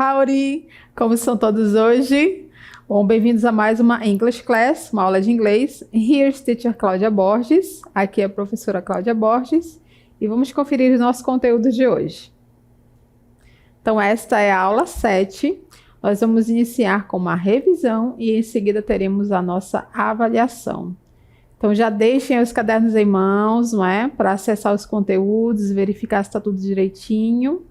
Howdy! Como estão todos hoje? Bom, bem-vindos a mais uma English Class, uma aula de inglês. Here's Teacher Cláudia Borges. Aqui é a professora Cláudia Borges. E vamos conferir os nossos conteúdos de hoje. Então, esta é a aula 7. Nós vamos iniciar com uma revisão e em seguida teremos a nossa avaliação. Então, já deixem os cadernos em mãos, não é? Para acessar os conteúdos, verificar se está tudo direitinho.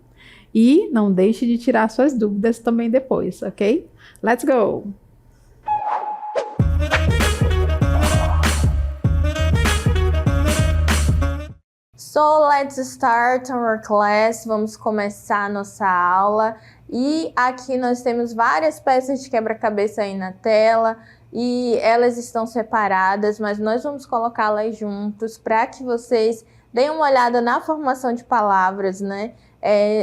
E não deixe de tirar suas dúvidas também depois, ok? Let's go! So, let's start our class. Vamos começar a nossa aula. E aqui nós temos várias peças de quebra-cabeça aí na tela. E elas estão separadas, mas nós vamos colocá-las juntos para que vocês deem uma olhada na formação de palavras, né?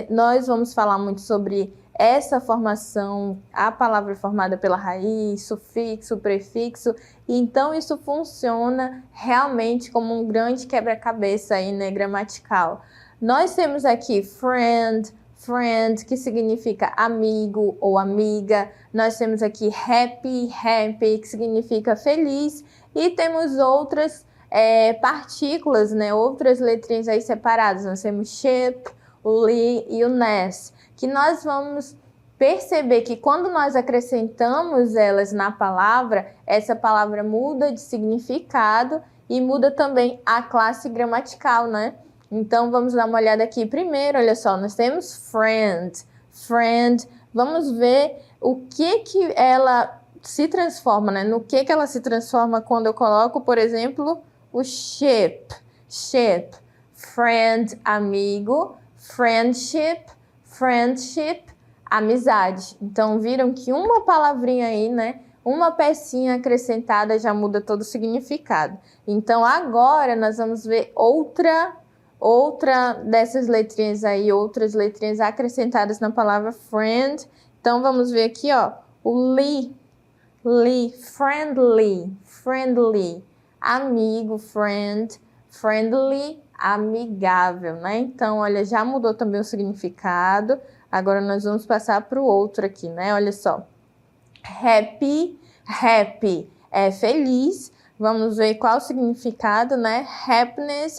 Nós vamos falar muito sobre essa formação, a palavra formada pela raiz, sufixo, prefixo. E então isso funciona realmente como um grande quebra-cabeça aí, né, gramatical. Nós temos aqui friend, que significa amigo ou amiga. Nós temos aqui happy, que significa feliz. E temos outras partículas, né? Outras letrinhas aí separadas. Nós temos ship, o li e o ness. Que nós vamos perceber que quando nós acrescentamos elas na palavra, essa palavra muda de significado e muda também a classe gramatical, né? Então, vamos dar uma olhada aqui. Primeiro, olha só, nós temos friend. Vamos ver o que ela se transforma, né? No que ela se transforma quando eu coloco, por exemplo, o ship. Friend, amigo. Friendship, amizade. Então, viram que uma palavrinha aí, né? Uma pecinha acrescentada já muda todo o significado. Então, agora nós vamos ver outra dessas letrinhas aí, outras letrinhas acrescentadas na palavra friend. Então, vamos ver aqui, ó, o li, friendly, amigo, friendly, amigável, né? Então, olha, já mudou também o significado. Agora, nós vamos passar para o outro aqui, né? Olha só, happy é feliz. Vamos ver qual o significado, né? Happiness,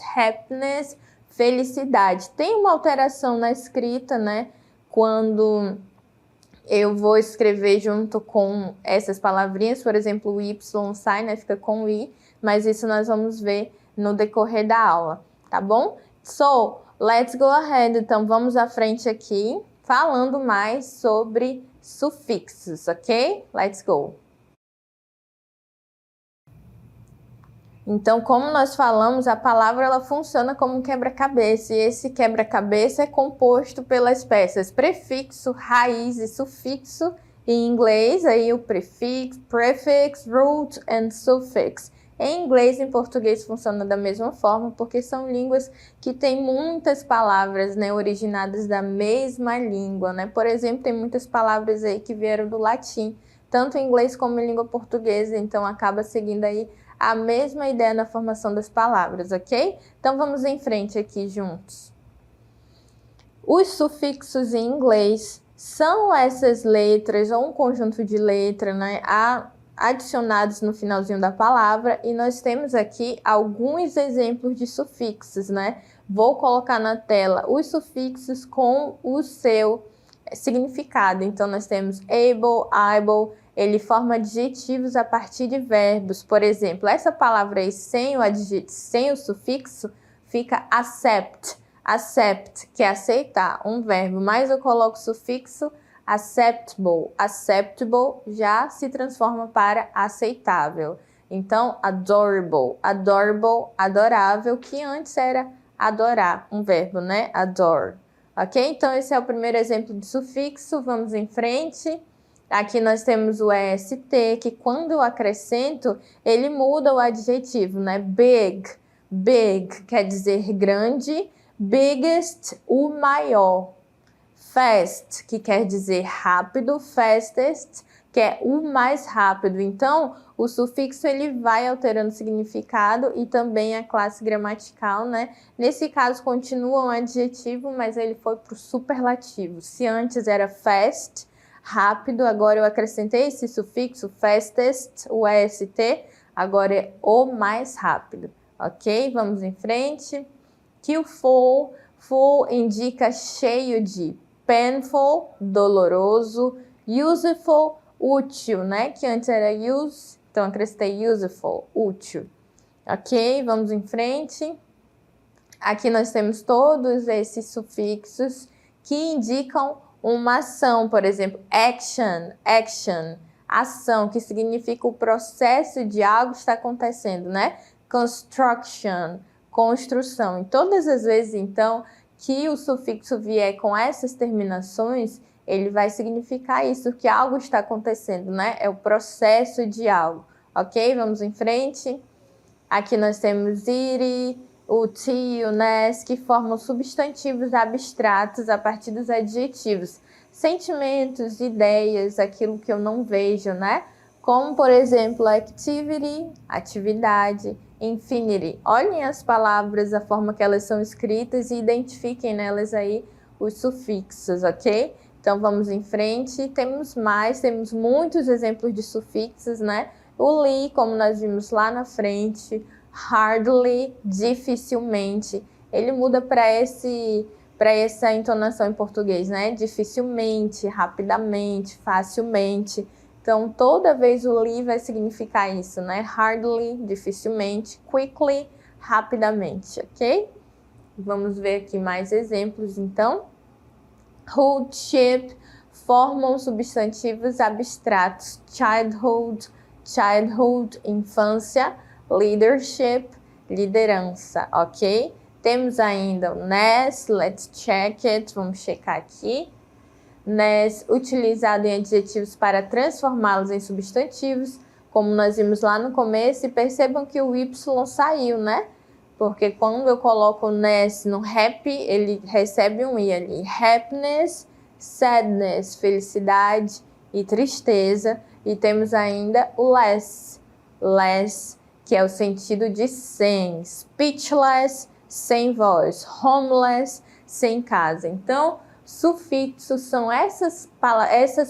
felicidade. Tem uma alteração na escrita, né? Quando eu vou escrever junto com essas palavrinhas, por exemplo, o Y sai, né? Fica com o I, mas isso nós vamos ver no decorrer da aula, tá bom? So, let's go ahead. Então, vamos à frente aqui, falando mais sobre sufixos, ok? Let's go! Então, como nós falamos, a palavra ela funciona como um quebra-cabeça, e esse quebra-cabeça é composto pelas peças prefixo, raiz e sufixo. Em inglês, aí o prefix, root and suffix. Em inglês e em português funciona da mesma forma, porque são línguas que têm muitas palavras, né, originadas da mesma língua, né? Por exemplo, tem muitas palavras aí que vieram do latim, tanto em inglês como em língua portuguesa, então acaba seguindo aí a mesma ideia na formação das palavras, ok? Então, vamos em frente aqui juntos. Os sufixos em inglês são essas letras, ou um conjunto de letras, né, adicionados no finalzinho da palavra, e nós temos aqui alguns exemplos de sufixos, né? Vou colocar na tela os sufixos com o seu significado. Então, nós temos able, ele forma adjetivos a partir de verbos. Por exemplo, essa palavra aí sem o sufixo fica accept, que é aceitar, um verbo, mas eu coloco o sufixo acceptable já se transforma para aceitável. Então, adorable, adorável, que antes era adorar, um verbo, né? Adore. Ok? Então, esse é o primeiro exemplo de sufixo. Vamos em frente. Aqui nós temos o est, que quando eu acrescento, ele muda o adjetivo, né? Big quer dizer grande. Biggest, o maior. Fast, que quer dizer rápido. Fastest, que é o mais rápido. Então, o sufixo ele vai alterando o significado e também a classe gramatical, né? Nesse caso, continua um adjetivo, mas ele foi para o superlativo. Se antes era fast, rápido, agora eu acrescentei esse sufixo, fastest, o EST, agora é o mais rápido, ok? Vamos em frente. Que o full indica cheio de, painful, doloroso, useful, útil, né? Que antes era use, então acrescentei useful, útil. Ok? Vamos em frente. Aqui nós temos todos esses sufixos que indicam uma ação, por exemplo, action, ação, que significa o processo de algo está acontecendo, né? Construction, construção. E todas as vezes, então, que o sufixo vier com essas terminações, ele vai significar isso, que algo está acontecendo, né? É o processo de algo, ok? Vamos em frente. Aqui nós temos iri, o ti, o nes, que formam substantivos abstratos a partir dos adjetivos. Sentimentos, ideias, aquilo que eu não vejo, né? Como, por exemplo, activity, atividade, infinity. Olhem as palavras, a forma que elas são escritas e identifiquem nelas aí os sufixos, ok? Então, vamos em frente. Temos muitos exemplos de sufixos, né? O li, como nós vimos lá na frente, hardly, dificilmente. Ele muda para essa entonação em português, né? Dificilmente, rapidamente, facilmente. Então, toda vez o li vai significar isso, né? Hardly, dificilmente, quickly, rapidamente, ok? Vamos ver aqui mais exemplos, então. Holdship formam substantivos abstratos. Childhood, infância. Leadership, liderança, ok? Temos ainda o NES, let's check it, vamos checar aqui. NES, utilizado em adjetivos para transformá-los em substantivos, como nós vimos lá no começo, e percebam que o Y saiu, né? Porque quando eu coloco o NES no happy, ele recebe um I ali. Happiness, sadness, felicidade e tristeza. E temos ainda o less, que é o sentido de sem. Speechless, sem voz. Homeless, sem casa. Então, sufixos são essas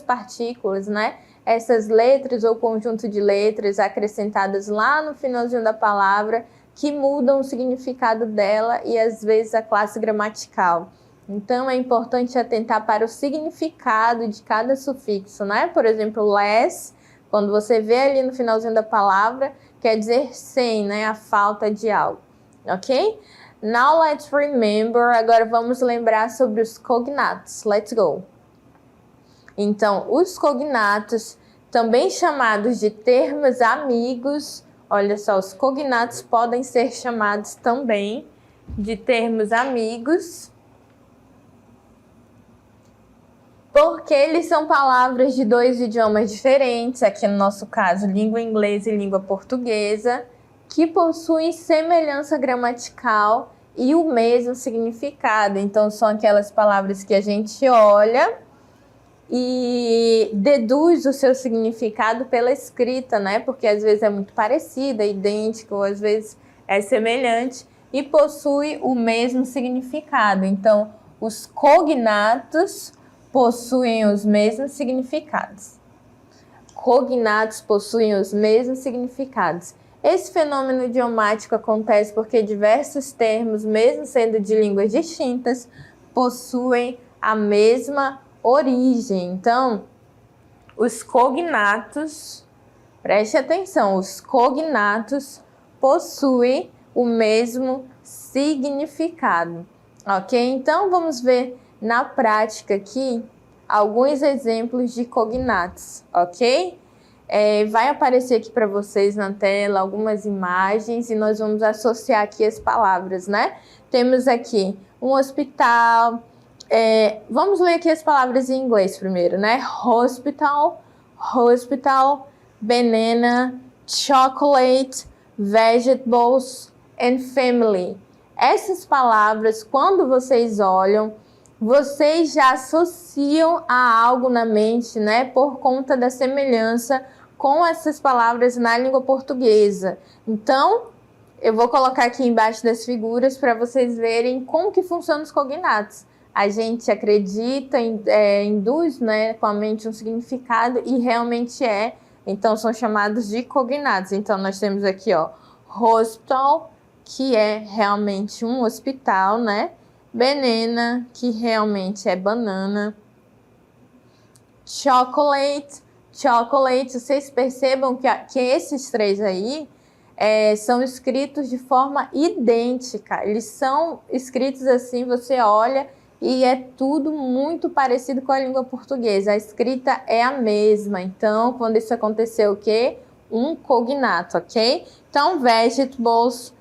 partículas, né? Essas letras ou conjunto de letras acrescentadas lá no finalzinho da palavra que mudam o significado dela e às vezes a classe gramatical. Então, é importante atentar para o significado de cada sufixo, né? Por exemplo, less, quando você vê ali no finalzinho da palavra, quer dizer sem, né? A falta de algo, ok? Now let's remember, agora vamos lembrar sobre os cognatos. Let's go. Então, os cognatos, também chamados de termos amigos, olha só, os cognatos podem ser chamados também de termos amigos, porque eles são palavras de dois idiomas diferentes, aqui no nosso caso, língua inglesa e língua portuguesa, que possuem semelhança gramatical e o mesmo significado. Então, são aquelas palavras que a gente olha e deduz o seu significado pela escrita, né? Porque às vezes é muito parecida, idêntica, ou às vezes é semelhante e possui o mesmo significado. Então, os cognatos possuem os mesmos significados. Cognatos possuem os mesmos significados. Esse fenômeno idiomático acontece porque diversos termos, mesmo sendo de línguas distintas, possuem a mesma origem. Então, os cognatos, preste atenção, os cognatos possuem o mesmo significado, ok? Então, vamos ver na prática aqui alguns exemplos de cognatos, ok? Vai aparecer aqui para vocês na tela algumas imagens e nós vamos associar aqui as palavras, né? Temos aqui um hospital. Vamos ler aqui as palavras em inglês primeiro, né? Hospital, banana, chocolate, vegetables and family. Essas palavras, quando vocês olham, vocês já associam a algo na mente, né? Por conta da semelhança com essas palavras na língua portuguesa. Então, eu vou colocar aqui embaixo das figuras para vocês verem como que funcionam os cognatos. A gente acredita, induz, né, com a mente um significado e realmente é. Então, são chamados de cognatos. Então, nós temos aqui, ó, hospital, que é realmente um hospital, né? Banana, que realmente é banana. Chocolate, vocês percebam que esses três aí são escritos de forma idêntica. Eles são escritos assim, você olha e é tudo muito parecido com a língua portuguesa. A escrita é a mesma. Então, quando isso aconteceu, o quê? Um cognato, ok? Então, vegetables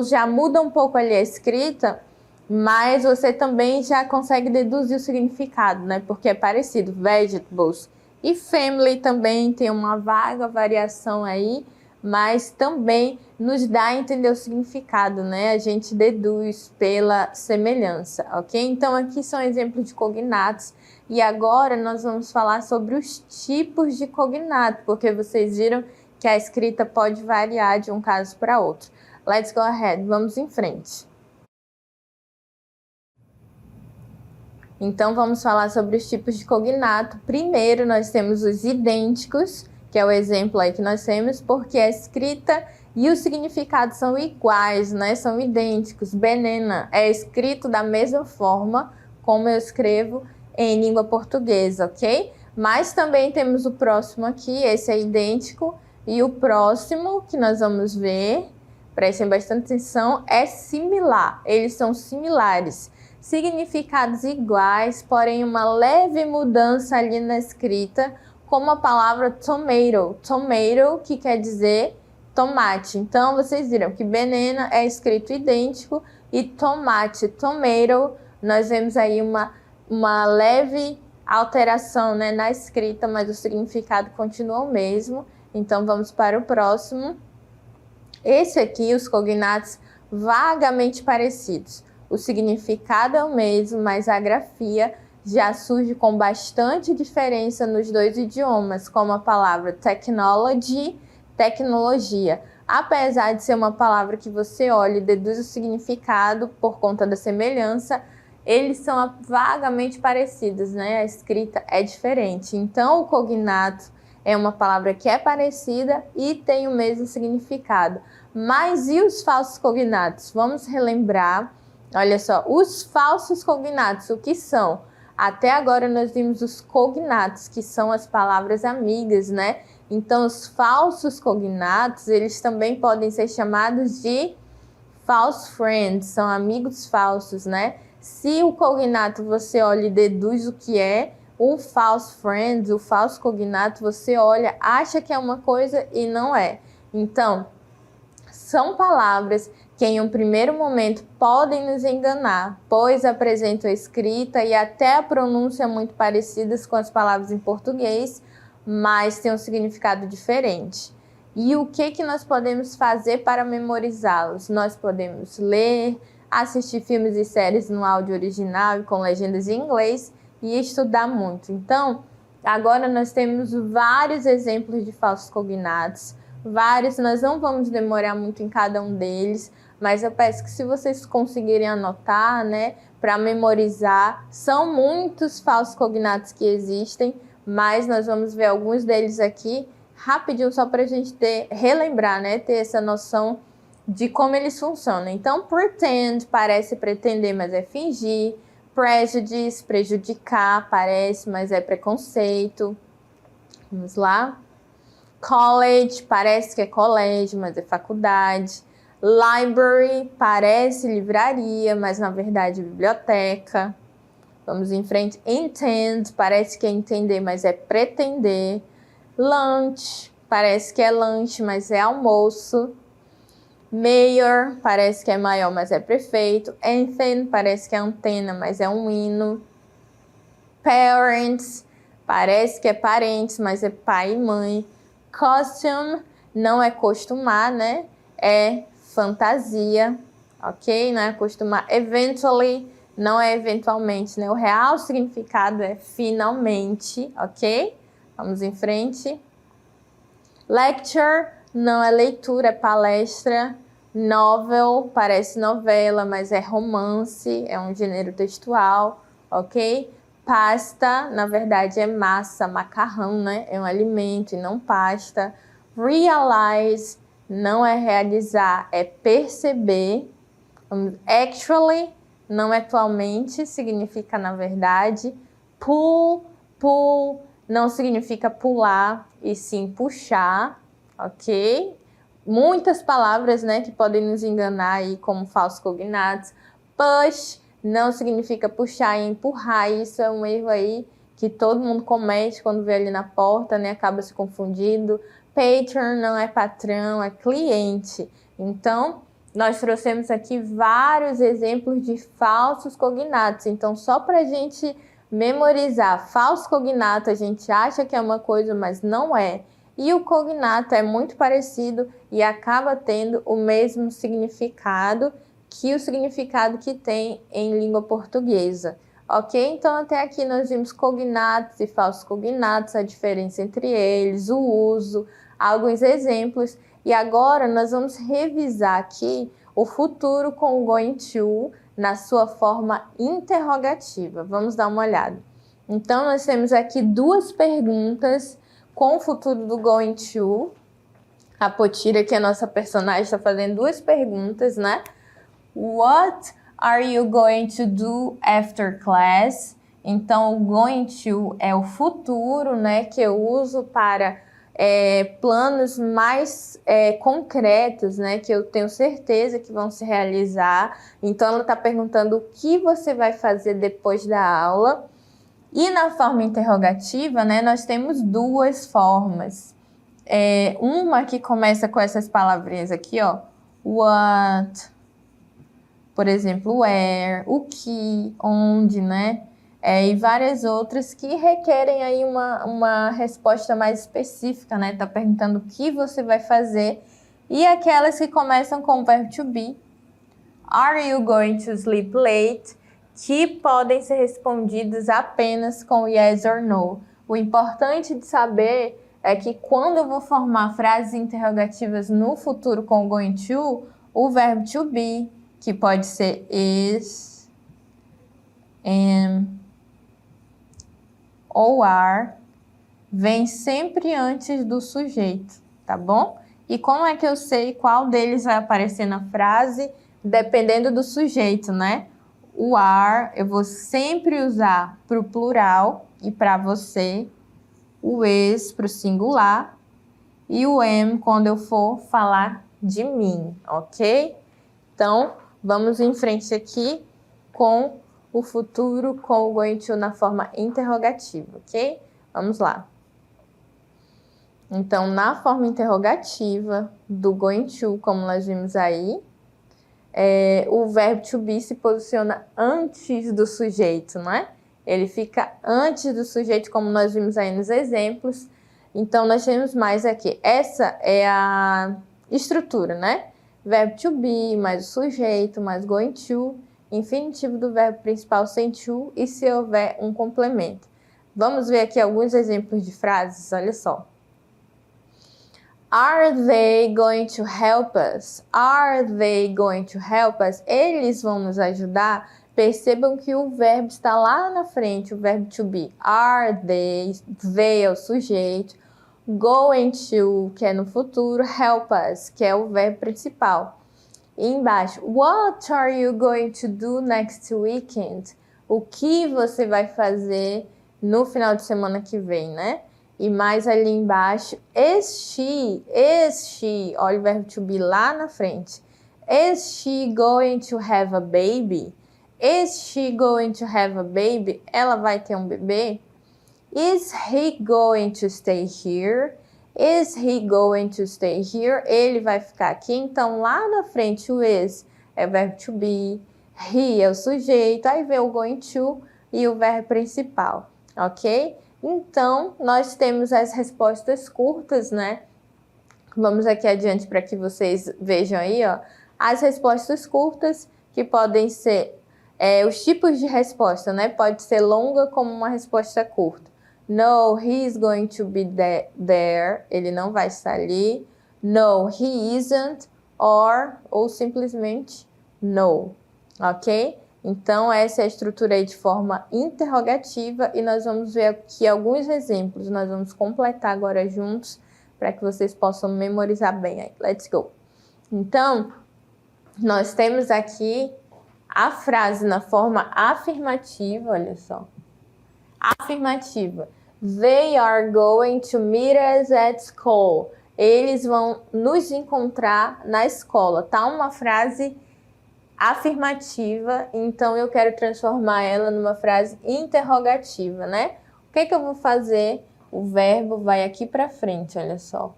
já muda um pouco ali a escrita, mas você também já consegue deduzir o significado, né? Porque é parecido, vegetables. E family também tem uma vaga variação aí, mas também nos dá a entender o significado, né? A gente deduz pela semelhança, ok? Então, aqui são exemplos de cognatos. E agora nós vamos falar sobre os tipos de cognato, porque vocês viram que a escrita pode variar de um caso para outro. Let's go ahead, vamos em frente. Então, vamos falar sobre os tipos de cognato. Primeiro, nós temos os idênticos, que é o exemplo aí que nós temos, porque a escrita e o significado são iguais, né? São idênticos. Banana é escrito da mesma forma como eu escrevo em língua portuguesa, ok? Mas também temos o próximo aqui, esse é idêntico, e o próximo que nós vamos ver, prestem bastante atenção, é similar. Eles são similares. Significados iguais, porém uma leve mudança ali na escrita, como a palavra tomato. Tomato, que quer dizer tomate. Então, vocês viram que banana é escrito idêntico e tomate, tomato, nós vemos aí uma leve alteração, né, na escrita, mas o significado continua o mesmo. Então, vamos para o próximo. Esse aqui, os cognatos vagamente parecidos. O significado é o mesmo, mas a grafia já surge com bastante diferença nos dois idiomas, como a palavra technology, tecnologia. Apesar de ser uma palavra que você olha e deduz o significado por conta da semelhança, eles são vagamente parecidos, né? A escrita é diferente. Então, o cognato é uma palavra que é parecida e tem o mesmo significado. Mas e os falsos cognatos? Vamos relembrar. Olha só, os falsos cognatos, o que são? Até agora nós vimos os cognatos, que são as palavras amigas, né? Então, os falsos cognatos, eles também podem ser chamados de false friends, são amigos falsos, né? Se o cognato você olha e deduz o que é, o false friend, o falso cognato, você olha, acha que é uma coisa e não é. Então, são palavras que em um primeiro momento podem nos enganar, pois apresentam a escrita e até a pronúncia muito parecidas com as palavras em português, mas têm um significado diferente. E o que nós podemos fazer para memorizá-los? Nós podemos ler, assistir filmes e séries no áudio original e com legendas em inglês e estudar muito. Então, agora nós temos vários exemplos de falsos cognatos, vários, nós não vamos demorar muito em cada um deles, mas eu peço que se vocês conseguirem anotar, né, para memorizar, são muitos falsos cognatos que existem, mas nós vamos ver alguns deles aqui rapidinho, só para a gente relembrar, né, ter essa noção de como eles funcionam. Então, pretend parece pretender, mas é fingir. Prejudice, prejudicar, parece, mas é preconceito. Vamos lá. College, parece que é colégio, mas é faculdade. Library, parece livraria, mas na verdade é biblioteca. Vamos em frente. Intend, parece que é entender, mas é pretender. Lunch, parece que é lanche, mas é almoço. Mayor, parece que é maior, mas é prefeito. Anthem, parece que é antena, mas é um hino. Parents, parece que é parentes, mas é pai e mãe. Costume, não é costumar, né? É fantasia, ok? Não é acostumar. Eventually, não é eventualmente, né? O real significado é finalmente, ok? Vamos em frente. Lecture não é leitura, é palestra. Novel parece novela, mas é romance, é um gênero textual, ok? Pasta, na verdade, é massa, macarrão, né? É um alimento e não pasta. Realize não é realizar, é perceber. Actually, não atualmente, significa na verdade. Pull não significa pular, e sim puxar, ok? Muitas palavras, né, que podem nos enganar aí como falsos cognatos. Push não significa puxar e empurrar, isso é um erro aí que todo mundo comete quando vê ali na porta, né, acaba se confundindo. Patron não é patrão, é cliente. Então, nós trouxemos aqui vários exemplos de falsos cognatos. Então, só para a gente memorizar, falso cognato a gente acha que é uma coisa, mas não é. E o cognato é muito parecido e acaba tendo o mesmo significado que o significado que tem em língua portuguesa. Ok? Então, até aqui nós vimos cognatos e falsos cognatos, a diferença entre eles, o uso, alguns exemplos. E agora nós vamos revisar aqui o futuro com o going to na sua forma interrogativa. Vamos dar uma olhada. Então, nós temos aqui duas perguntas com o futuro do going to. A Potira, que é a nossa personagem, está fazendo duas perguntas, né? What are you going to do after class? Então, o going to é o futuro, né? Que eu uso para planos mais concretos, né? Que eu tenho certeza que vão se realizar. Então, ela está perguntando o que você vai fazer depois da aula. E na forma interrogativa, né? Nós temos duas formas. Uma que começa com essas palavrinhas aqui, ó. What, por exemplo, where, o que, onde, né? E várias outras que requerem aí uma resposta mais específica, né? Tá perguntando o que você vai fazer. E aquelas que começam com o verbo to be. Are you going to sleep late? Que podem ser respondidas apenas com yes or no. O importante de saber é que quando eu vou formar frases interrogativas no futuro com o going to, o verbo to be, que pode ser is, am, ou are, vem sempre antes do sujeito, tá bom? E como é que eu sei qual deles vai aparecer na frase? Dependendo do sujeito, né? O are eu vou sempre usar para o plural e para você. O is para o singular. E o am quando eu for falar de mim, ok? Então, vamos em frente aqui com o futuro com o going to na forma interrogativa, ok? Vamos lá. Então, na forma interrogativa do going to, como nós vimos aí, o verbo to be se posiciona antes do sujeito, não é? Ele fica antes do sujeito, como nós vimos aí nos exemplos. Então, nós temos mais aqui. Essa é a estrutura, né? Verbo to be, mais o sujeito, mais going to, infinitivo do verbo principal sem to e se houver um complemento. Vamos ver aqui alguns exemplos de frases, olha só. Are they going to help us? Are they going to help us? Eles vão nos ajudar? Percebam que o verbo está lá na frente, o verbo to be. Are they é o sujeito. Going to, que é no futuro. Help us, que é o verbo principal. E embaixo, what are you going to do next weekend? O que você vai fazer no final de semana que vem, né? E mais ali embaixo, is she, olha o verbo to be lá na frente. Is she going to have a baby? Is she going to have a baby? Ela vai ter um bebê? Is he going to stay here? Is he going to stay here? Ele vai ficar aqui. Então, lá na frente, o is é o verbo to be, he é o sujeito, aí vem o going to e o verbo principal, ok? Então, nós temos as respostas curtas, né? Vamos aqui adiante para que vocês vejam aí, ó. As respostas curtas, que podem ser Os tipos de resposta, né? Pode ser longa como uma resposta curta. No, he is going to be there. Ele não vai estar ali. No, he isn't. Ou simplesmente no. Ok? Então, essa é a estrutura aí de forma interrogativa e nós vamos ver aqui alguns exemplos. Nós vamos completar agora juntos para que vocês possam memorizar bem aí. Let's go! Então, nós temos aqui a frase na forma afirmativa, olha só. Afirmativa. They are going to meet us at school. Eles vão nos encontrar na escola. Tá uma frase afirmativa, então eu quero transformar ela numa frase interrogativa, né? O que que eu vou fazer? O verbo vai aqui para frente, olha só.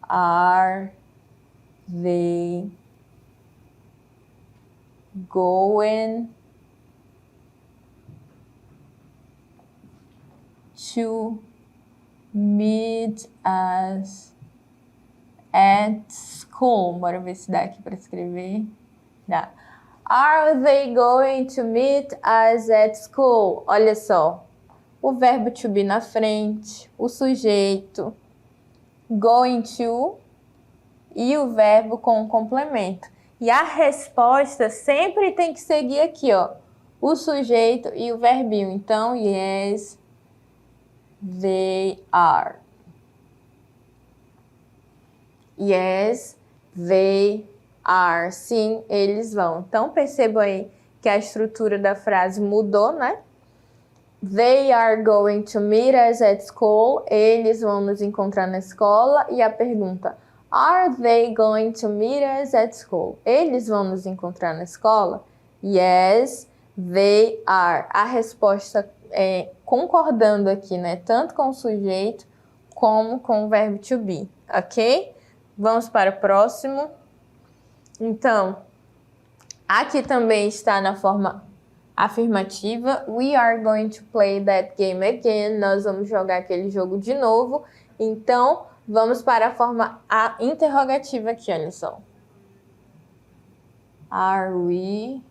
Are they going to meet us at school? Bora ver se dá aqui para escrever. Dá. Are they going to meet us at school? Olha só. O verbo to be na frente, o sujeito, going to e o verbo com o complemento. E a resposta sempre tem que seguir aqui, ó. O sujeito e o verbinho. Então, yes, they are. Yes, they are. Sim, eles vão. Então, percebam aí que a estrutura da frase mudou, né? They are going to meet us at school. Eles vão nos encontrar na escola. E a pergunta, are they going to meet us at school? Eles vão nos encontrar na escola? Yes, they are. A resposta é concordando aqui, né? Tanto com o sujeito como com o verbo to be, ok? Vamos para o próximo. Então, aqui também está na forma afirmativa. We are going to play that game again. Nós vamos jogar aquele jogo de novo. Então, vamos para a forma interrogativa aqui, olha só. Are we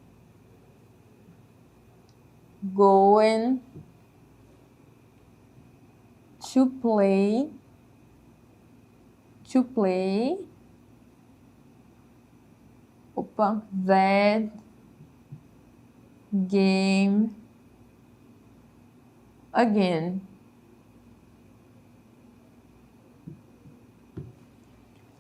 going to play that game again?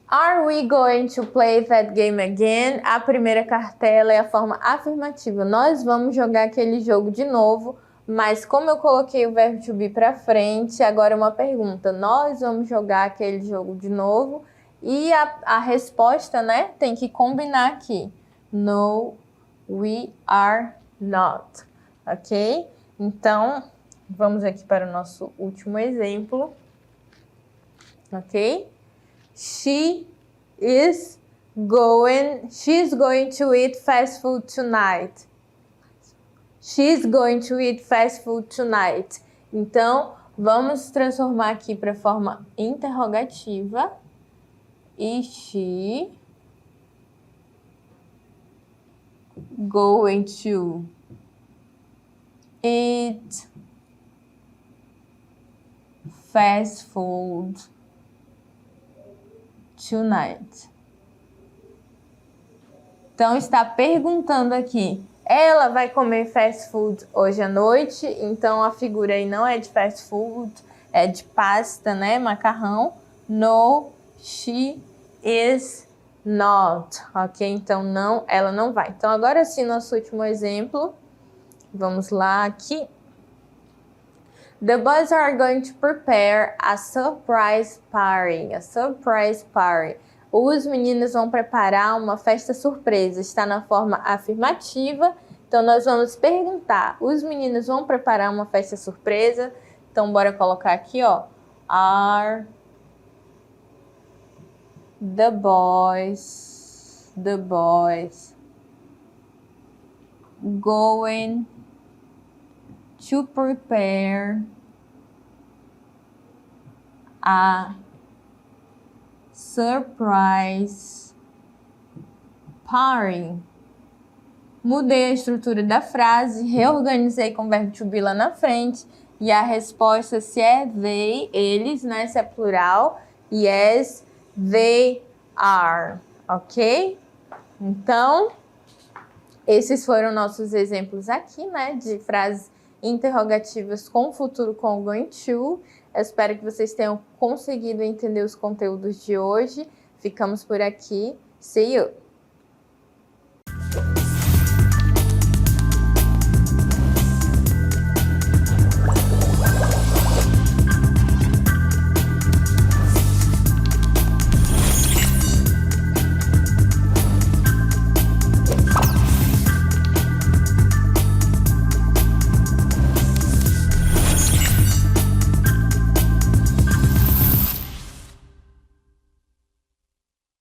Are we going to play that game again? A primeira cartela é a forma afirmativa. Nós vamos jogar aquele jogo de novo, mas como eu coloquei o verbo to be para frente, agora é uma pergunta. Nós vamos jogar aquele jogo de novo e a resposta, né, tem que combinar aqui. No, we are not. Ok? Então, vamos aqui para o nosso último exemplo. Ok? She's going to eat fast food tonight. She's going to eat fast food tonight. Então, vamos transformar aqui para a forma interrogativa. Is she going to eat fast food tonight? Então, está perguntando aqui. Ela vai comer fast food hoje à noite. Então, a figura aí não é de fast food, é de pasta, né? Macarrão. No, she is not. Ok? Então, não, ela não vai. Então, agora sim, nosso último exemplo. Vamos lá aqui. The boys are going to prepare a surprise party. A surprise party. Os meninos vão preparar uma festa surpresa. Está na forma afirmativa. Então, nós vamos perguntar. Os meninos vão preparar uma festa surpresa. Então, bora colocar aqui, ó. Are the boys going to prepare a surprise party? Mudei a estrutura da frase, reorganizei com o verbo to be lá na frente. E a resposta, se é they, eles, né? Se é plural, yes, they are, ok? Então, esses foram nossos exemplos aqui, né? De frases interrogativas com futuro com o going to. Eu espero que vocês tenham conseguido entender os conteúdos de hoje. Ficamos por aqui. See you!